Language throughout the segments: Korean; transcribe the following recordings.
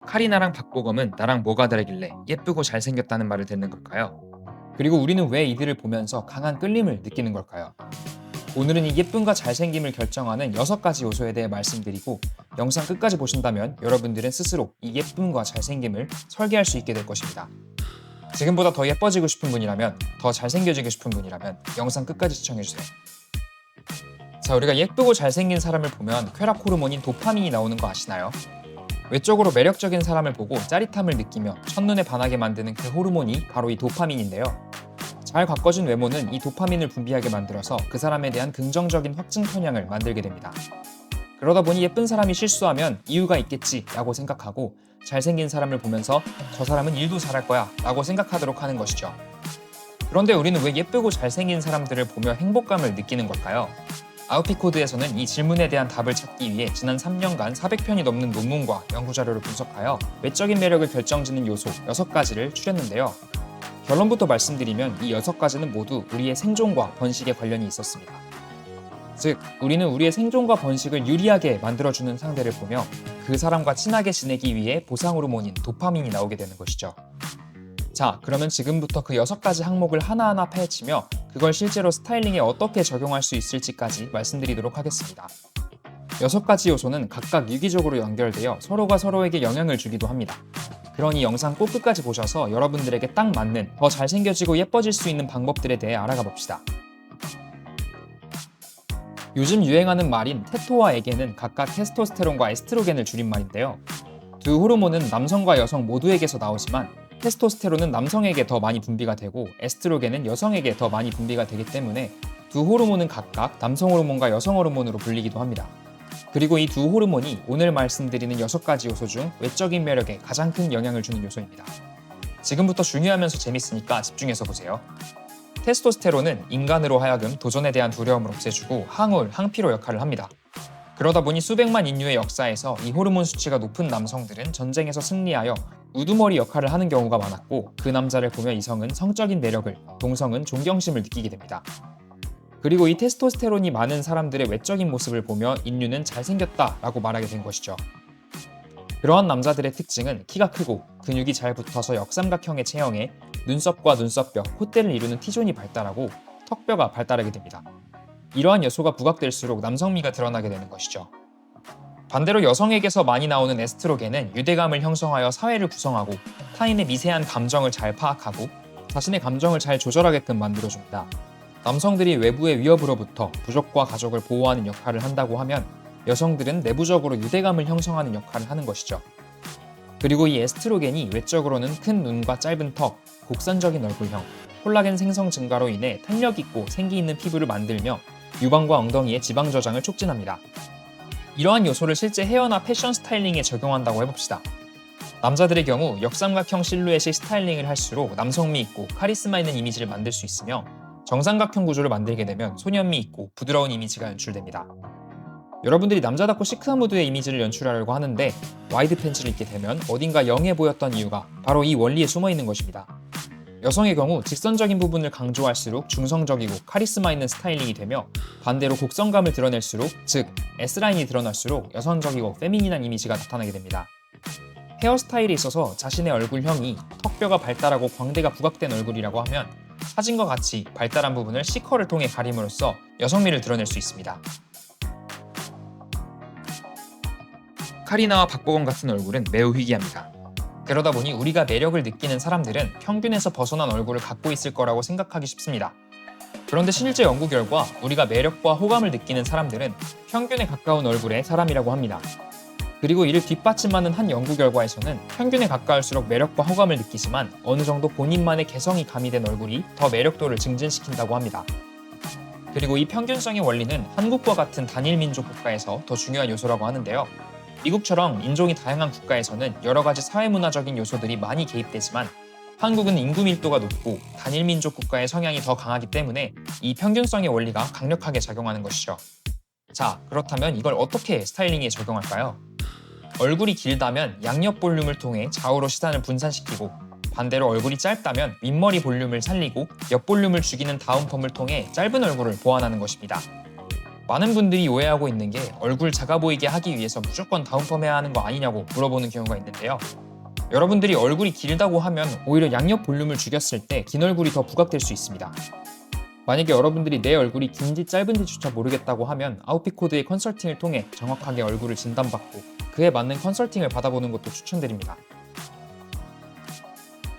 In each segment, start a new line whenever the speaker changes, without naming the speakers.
카리나랑 박보검은 나랑 뭐가 다르길래 예쁘고 잘생겼다는 말을 듣는 걸까요? 그리고 우리는 왜 이들을 보면서 강한 끌림을 느끼는 걸까요? 오늘은 이 예쁨과 잘생김을 결정하는 6가지 요소에 대해 말씀드리고 영상 끝까지 보신다면 여러분들은 스스로 이 예쁨과 잘생김을 설계할 수 있게 될 것입니다. 지금보다 더 예뻐지고 싶은 분이라면, 더 잘생겨지고 싶은 분이라면 영상 끝까지 시청해주세요. 자, 우리가 예쁘고 잘생긴 사람을 보면 쾌락 호르몬인 도파민이 나오는 거 아시나요? 외적으로 매력적인 사람을 보고 짜릿함을 느끼며 첫눈에 반하게 만드는 그 호르몬이 바로 이 도파민인데요. 잘 가꿔진 외모는 이 도파민을 분비하게 만들어서 그 사람에 대한 긍정적인 확증 편향을 만들게 됩니다. 그러다 보니 예쁜 사람이 실수하면 이유가 있겠지 라고 생각하고 잘생긴 사람을 보면서 저 사람은 일도 잘할 거야 라고 생각하도록 하는 것이죠. 그런데 우리는 왜 예쁘고 잘생긴 사람들을 보며 행복감을 느끼는 걸까요? 아웃피코드에서는 이 질문에 대한 답을 찾기 위해 지난 3년간 400편이 넘는 논문과 연구자료를 분석하여 외적인 매력을 결정짓는 요소 6가지를 추렸는데요. 결론부터 말씀드리면 이 6가지는 모두 우리의 생존과 번식에 관련이 있었습니다. 즉, 우리는 우리의 생존과 번식을 유리하게 만들어주는 상대를 보며 그 사람과 친하게 지내기 위해 보상 호르몬인 도파민이 나오게 되는 것이죠. 자, 그러면 지금부터 그 6가지 항목을 하나하나 파헤치며 그걸 실제로 스타일링에 어떻게 적용할 수 있을지까지 말씀드리도록 하겠습니다. 6가지 요소는 각각 유기적으로 연결되어 서로가 서로에게 영향을 주기도 합니다. 그러니 영상 꼭 끝까지 보셔서 여러분들에게 딱 맞는 더 잘생겨지고 예뻐질 수 있는 방법들에 대해 알아가 봅시다. 요즘 유행하는 말인 테토와 에게는 각각 테스토스테론과 에스트로겐을 줄인 말인데요. 두 호르몬은 남성과 여성 모두에게서 나오지만 테스토스테론은 남성에게 더 많이 분비가 되고 에스트로겐은 여성에게 더 많이 분비가 되기 때문에 두 호르몬은 각각 남성 호르몬과 여성 호르몬으로 불리기도 합니다. 그리고 이 두 호르몬이 오늘 말씀드리는 6가지 요소 중 외적인 매력에 가장 큰 영향을 주는 요소입니다. 지금부터 중요하면서 재밌으니까 집중해서 보세요. 테스토스테론은 인간으로 하여금 도전에 대한 두려움을 없애주고 항우울, 항피로 역할을 합니다. 그러다 보니 수백만 인류의 역사에서 이 호르몬 수치가 높은 남성들은 전쟁에서 승리하여 우두머리 역할을 하는 경우가 많았고 그 남자를 보며 이성은 성적인 매력을, 동성은 존경심을 느끼게 됩니다. 그리고 이 테스토스테론이 많은 사람들의 외적인 모습을 보며 인류는 잘생겼다 라고 말하게 된 것이죠. 그러한 남자들의 특징은 키가 크고 근육이 잘 붙어서 역삼각형의 체형에 눈썹과 눈썹뼈, 콧대를 이루는 T존이 발달하고 턱뼈가 발달하게 됩니다. 이러한 요소가 부각될수록 남성미가 드러나게 되는 것이죠. 반대로 여성에게서 많이 나오는 에스트로겐은 유대감을 형성하여 사회를 구성하고 타인의 미세한 감정을 잘 파악하고 자신의 감정을 잘 조절하게끔 만들어줍니다. 남성들이 외부의 위협으로부터 부족과 가족을 보호하는 역할을 한다고 하면 여성들은 내부적으로 유대감을 형성하는 역할을 하는 것이죠. 그리고 이 에스트로겐이 외적으로는 큰 눈과 짧은 턱, 곡선적인 얼굴형, 콜라겐 생성 증가로 인해 탄력 있고 생기 있는 피부를 만들며 유방과 엉덩이의 지방 저장을 촉진합니다. 이러한 요소를 실제 헤어나 패션 스타일링에 적용한다고 해봅시다. 남자들의 경우 역삼각형 실루엣의 스타일링을 할수록 남성미 있고 카리스마 있는 이미지를 만들 수 있으며 정삼각형 구조를 만들게 되면 소년미 있고 부드러운 이미지가 연출됩니다. 여러분들이 남자답고 시크한 무드의 이미지를 연출하려고 하는데 와이드 팬츠를 입게 되면 어딘가 영해 보였던 이유가 바로 이 원리에 숨어 있는 것입니다. 여성의 경우 직선적인 부분을 강조할수록 중성적이고 카리스마 있는 스타일링이 되며 반대로 곡선감을 드러낼수록, 즉 S라인이 드러날수록 여성적이고 페미닌한 이미지가 나타나게 됩니다. 헤어스타일에 있어서 자신의 얼굴형이 턱뼈가 발달하고 광대가 부각된 얼굴이라고 하면 사진과 같이 발달한 부분을 C컬을 통해 가림으로써 여성미를 드러낼 수 있습니다. 카리나와 박보검 같은 얼굴은 매우 희귀합니다. 그러다 보니 우리가 매력을 느끼는 사람들은 평균에서 벗어난 얼굴을 갖고 있을 거라고 생각하기 쉽습니다. 그런데 실제 연구 결과 우리가 매력과 호감을 느끼는 사람들은 평균에 가까운 얼굴의 사람이라고 합니다. 그리고 이를 뒷받침하는 한 연구 결과에서는 평균에 가까울수록 매력과 호감을 느끼지만 어느 정도 본인만의 개성이 가미된 얼굴이 더 매력도를 증진시킨다고 합니다. 그리고 이 평균성의 원리는 한국과 같은 단일 민족 국가에서 더 중요한 요소라고 하는데요. 미국처럼 인종이 다양한 국가에서는 여러 가지 사회문화적인 요소들이 많이 개입되지만 한국은 인구 밀도가 높고 단일 민족 국가의 성향이 더 강하기 때문에 이 평균성의 원리가 강력하게 작용하는 것이죠. 자, 그렇다면 이걸 어떻게 스타일링에 적용할까요? 얼굴이 길다면 양옆 볼륨을 통해 좌우로 시선을 분산시키고 반대로 얼굴이 짧다면 윗머리 볼륨을 살리고 옆 볼륨을 죽이는 다운펌을 통해 짧은 얼굴을 보완하는 것입니다. 많은 분들이 오해하고 있는 게 얼굴 작아 보이게 하기 위해서 무조건 다운펌해야 하는 거 아니냐고 물어보는 경우가 있는데요. 여러분들이 얼굴이 길다고 하면 오히려 양옆 볼륨을 죽였을 때 긴 얼굴이 더 부각될 수 있습니다. 만약에 여러분들이 내 얼굴이 긴지 짧은지조차 모르겠다고 하면 아웃핏코드의 컨설팅을 통해 정확하게 얼굴을 진단받고 그에 맞는 컨설팅을 받아보는 것도 추천드립니다.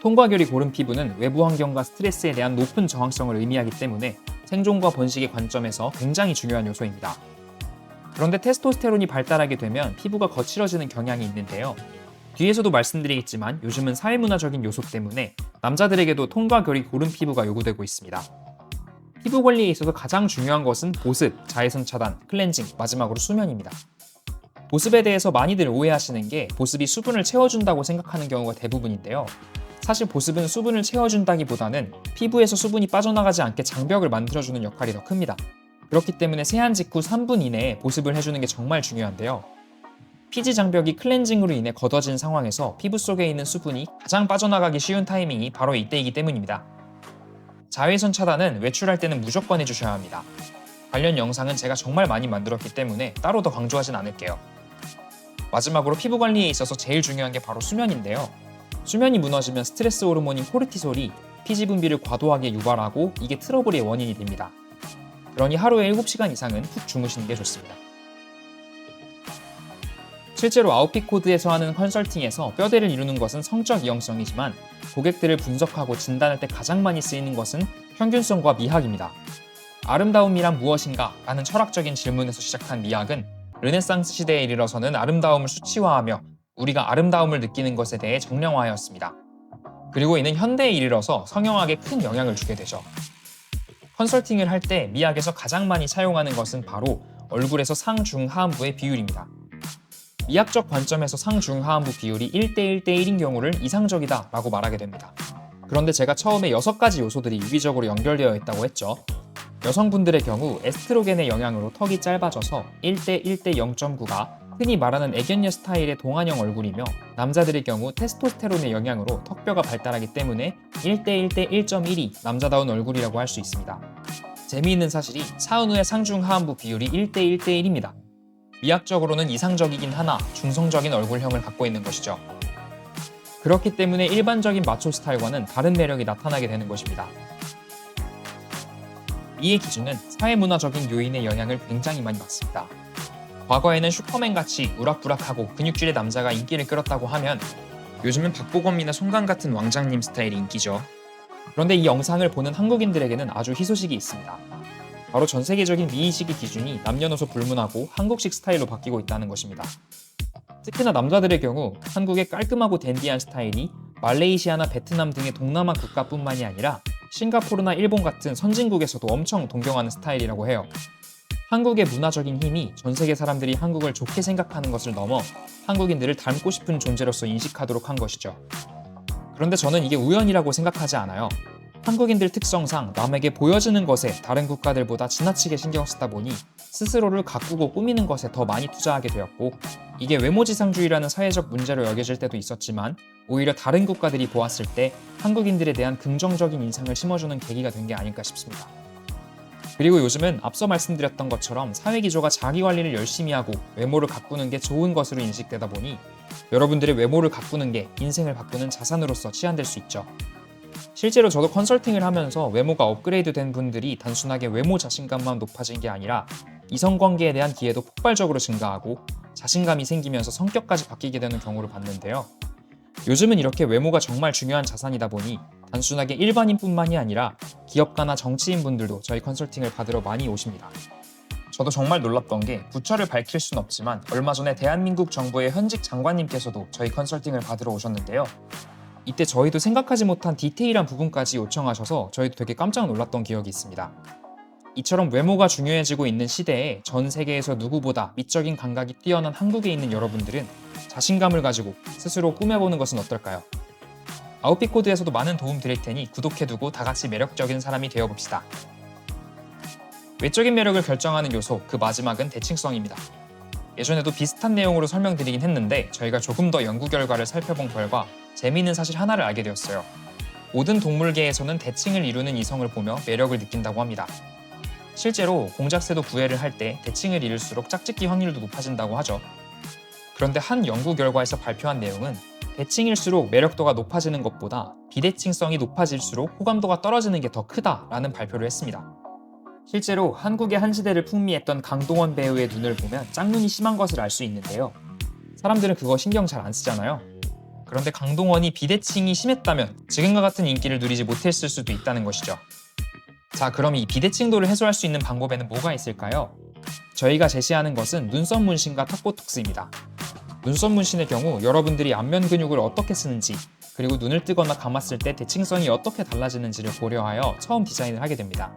톤과 결이 고른 피부는 외부 환경과 스트레스에 대한 높은 저항성을 의미하기 때문에 생존과 번식의 관점에서 굉장히 중요한 요소입니다. 그런데 테스토스테론이 발달하게 되면 피부가 거칠어지는 경향이 있는데요. 뒤에서도 말씀드리겠지만 요즘은 사회문화적인 요소 때문에 남자들에게도 톤과 결이 고른 피부가 요구되고 있습니다. 피부 관리에 있어서 가장 중요한 것은 보습, 자외선 차단, 클렌징, 마지막으로 수면입니다. 보습에 대해서 많이들 오해하시는 게 보습이 수분을 채워준다고 생각하는 경우가 대부분인데요. 사실 보습은 수분을 채워준다기보다는 피부에서 수분이 빠져나가지 않게 장벽을 만들어주는 역할이 더 큽니다. 그렇기 때문에 세안 직후 3분 이내에 보습을 해주는 게 정말 중요한데요. 피지 장벽이 클렌징으로 인해 걷어진 상황에서 피부 속에 있는 수분이 가장 빠져나가기 쉬운 타이밍이 바로 이때이기 때문입니다. 자외선 차단은 외출할 때는 무조건 해주셔야 합니다. 관련 영상은 제가 정말 많이 만들었기 때문에 따로 더 강조하진 않을게요. 마지막으로 피부 관리에 있어서 제일 중요한 게 바로 수면인데요. 수면이 무너지면 스트레스 호르몬인 코르티솔이 피지 분비를 과도하게 유발하고 이게 트러블의 원인이 됩니다. 그러니 하루에 7시간 이상은 푹 주무시는 게 좋습니다. 실제로 아웃핏코드에서 하는 컨설팅에서 뼈대를 이루는 것은 성적 이용성이지만 고객들을 분석하고 진단할 때 가장 많이 쓰이는 것은 평균성과 미학입니다. 아름다움이란 무엇인가? 라는 철학적인 질문에서 시작한 미학은 르네상스 시대에 이르러서는 아름다움을 수치화하며 우리가 아름다움을 느끼는 것에 대해 정량화하였습니다. 그리고 이는 현대에 이르러서 성형학에 큰 영향을 주게 되죠. 컨설팅을 할 때 미학에서 가장 많이 사용하는 것은 바로 얼굴에서 상중하안부의 비율입니다. 미학적 관점에서 상중하안부 비율이 1대1대1인 경우를 이상적이다 라고 말하게 됩니다. 그런데 제가 처음에 6가지 요소들이 유기적으로 연결되어 있다고 했죠. 여성분들의 경우 에스트로겐의 영향으로 턱이 짧아져서 1대1대 0.9가 흔히 말하는 애견녀 스타일의 동안형 얼굴이며 남자들의 경우 테스토스테론의 영향으로 턱뼈가 발달하기 때문에 1대1대 1.1이 남자다운 얼굴이라고 할 수 있습니다. 재미있는 사실이 사은 후의 상중하안부 비율이 1대1대 1입니다. 미학적으로는 이상적이긴 하나 중성적인 얼굴형을 갖고 있는 것이죠. 그렇기 때문에 일반적인 마초 스타일과는 다른 매력이 나타나게 되는 것입니다. 이의 기준은 사회문화적인 요인의 영향을 굉장히 많이 받습니다. 과거에는 슈퍼맨같이 우락부락하고 근육질의 남자가 인기를 끌었다고 하면 요즘은 박보검이나 송강 같은 왕장님 스타일이 인기죠. 그런데 이 영상을 보는 한국인들에게는 아주 희소식이 있습니다. 바로 전 세계적인 미의식의 기준이 남녀노소 불문하고 한국식 스타일로 바뀌고 있다는 것입니다. 특히나 남자들의 경우 한국의 깔끔하고 댄디한 스타일이 말레이시아나 베트남 등의 동남아 국가뿐만이 아니라 싱가포르나 일본 같은 선진국에서도 엄청 동경하는 스타일이라고 해요. 한국의 문화적인 힘이 전 세계 사람들이 한국을 좋게 생각하는 것을 넘어 한국인들을 닮고 싶은 존재로서 인식하도록 한 것이죠. 그런데 저는 이게 우연이라고 생각하지 않아요. 한국인들 특성상 남에게 보여지는 것에 다른 국가들보다 지나치게 신경 쓰다 보니 스스로를 가꾸고 꾸미는 것에 더 많이 투자하게 되었고 이게 외모지상주의라는 사회적 문제로 여겨질 때도 있었지만 오히려 다른 국가들이 보았을 때 한국인들에 대한 긍정적인 인상을 심어주는 계기가 된 게 아닐까 싶습니다. 그리고 요즘은 앞서 말씀드렸던 것처럼 사회기조가 자기관리를 열심히 하고 외모를 가꾸는 게 좋은 것으로 인식되다 보니 여러분들의 외모를 가꾸는 게 인생을 바꾸는 자산으로서 치환될 수 있죠. 실제로 저도 컨설팅을 하면서 외모가 업그레이드 된 분들이 단순하게 외모 자신감만 높아진 게 아니라 이성관계에 대한 기회도 폭발적으로 증가하고 자신감이 생기면서 성격까지 바뀌게 되는 경우를 봤는데요. 요즘은 이렇게 외모가 정말 중요한 자산이다 보니 단순하게 일반인뿐만이 아니라 기업가나 정치인분들도 저희 컨설팅을 받으러 많이 오십니다. 저도 정말 놀랐던 게 부처를 밝힐 순 없지만 얼마 전에 대한민국 정부의 현직 장관님께서도 저희 컨설팅을 받으러 오셨는데요. 이때 저희도 생각하지 못한 디테일한 부분까지 요청하셔서 저희도 되게 깜짝 놀랐던 기억이 있습니다. 이처럼 외모가 중요해지고 있는 시대에 전 세계에서 누구보다 미적인 감각이 뛰어난 한국에 있는 여러분들은 자신감을 가지고 스스로 꾸며보는 것은 어떨까요? 아웃핏코드에서도 많은 도움 드릴 테니 구독해두고 다 같이 매력적인 사람이 되어봅시다. 외적인 매력을 결정하는 요소, 그 마지막은 대칭성입니다. 예전에도 비슷한 내용으로 설명드리긴 했는데 저희가 조금 더 연구 결과를 살펴본 결과 재미있는 사실 하나를 알게 되었어요. 모든 동물계에서는 대칭을 이루는 이성을 보며 매력을 느낀다고 합니다. 실제로 공작새도 구애를 할 때 대칭을 이룰수록 짝짓기 확률도 높아진다고 하죠. 그런데 한 연구 결과에서 발표한 내용은 대칭일수록 매력도가 높아지는 것보다 비대칭성이 높아질수록 호감도가 떨어지는 게 더 크다라는 발표를 했습니다. 실제로 한국의 한 시대를 풍미했던 강동원 배우의 눈을 보면 짝눈이 심한 것을 알 수 있는데요. 사람들은 그거 신경 잘 안 쓰잖아요. 그런데 강동원이 비대칭이 심했다면 지금과 같은 인기를 누리지 못했을 수도 있다는 것이죠. 자, 그럼 이 비대칭도를 해소할 수 있는 방법에는 뭐가 있을까요? 저희가 제시하는 것은 눈썹 문신과 턱보톡스입니다. 눈썹 문신의 경우 여러분들이 안면 근육을 어떻게 쓰는지, 그리고 눈을 뜨거나 감았을 때 대칭성이 어떻게 달라지는지를 고려하여 처음 디자인을 하게 됩니다.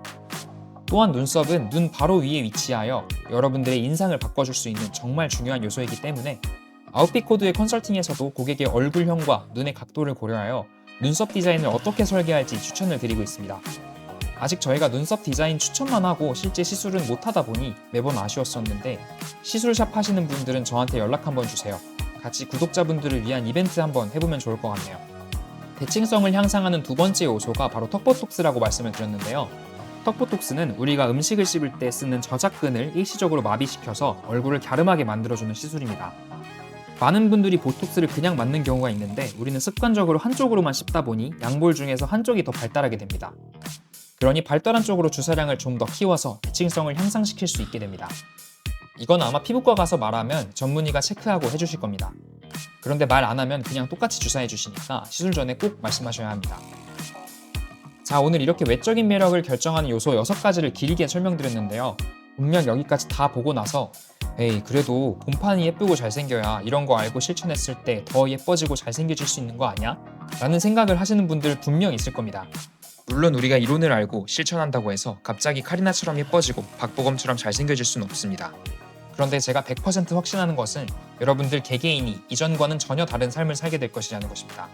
또한 눈썹은 눈 바로 위에 위치하여 여러분들의 인상을 바꿔줄 수 있는 정말 중요한 요소이기 때문에 아웃핏코드의 컨설팅에서도 고객의 얼굴형과 눈의 각도를 고려하여 눈썹 디자인을 어떻게 설계할지 추천을 드리고 있습니다. 아직 저희가 눈썹 디자인 추천만 하고 실제 시술은 못하다 보니 매번 아쉬웠었는데 시술샵 하시는 분들은 저한테 연락 한번 주세요. 같이 구독자분들을 위한 이벤트 한번 해보면 좋을 것 같네요. 대칭성을 향상하는 두 번째 요소가 바로 턱보톡스라고 말씀을 드렸는데요. 턱보톡스는 우리가 음식을 씹을 때 쓰는 저작근을 일시적으로 마비시켜서 얼굴을 갸름하게 만들어주는 시술입니다. 많은 분들이 보톡스를 그냥 맞는 경우가 있는데 우리는 습관적으로 한쪽으로만 씹다 보니 양볼 중에서 한쪽이 더 발달하게 됩니다. 그러니 발달한 쪽으로 주사량을 좀 더 키워서 대칭성을 향상시킬 수 있게 됩니다. 이건 아마 피부과 가서 말하면 전문의가 체크하고 해주실 겁니다. 그런데 말 안 하면 그냥 똑같이 주사해 주시니까 시술 전에 꼭 말씀하셔야 합니다. 자, 오늘 이렇게 외적인 매력을 결정하는 요소 6가지를 길게 설명드렸는데요. 분명 여기까지 다 보고 나서 에이, 그래도 본판이 예쁘고 잘생겨야 이런 거 알고 실천했을 때 더 예뻐지고 잘생겨질 수 있는 거 아니야? 라는 생각을 하시는 분들 분명 있을 겁니다. 물론 우리가 이론을 알고 실천한다고 해서 갑자기 카리나처럼 예뻐지고 박보검처럼 잘생겨질 수는 없습니다. 그런데 제가 100% 확신하는 것은 여러분들 개개인이 이전과는 전혀 다른 삶을 살게 될 것이라는 것입니다.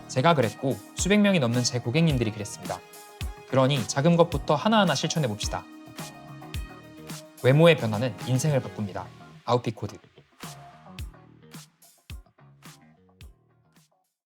제가 그랬고 수백 명이 넘는 제 고객님들이 그랬습니다. 그러니 작은 것부터 하나하나 실천해 봅시다. 외모의 변화는 인생을 바꿉니다. 아웃핏코드.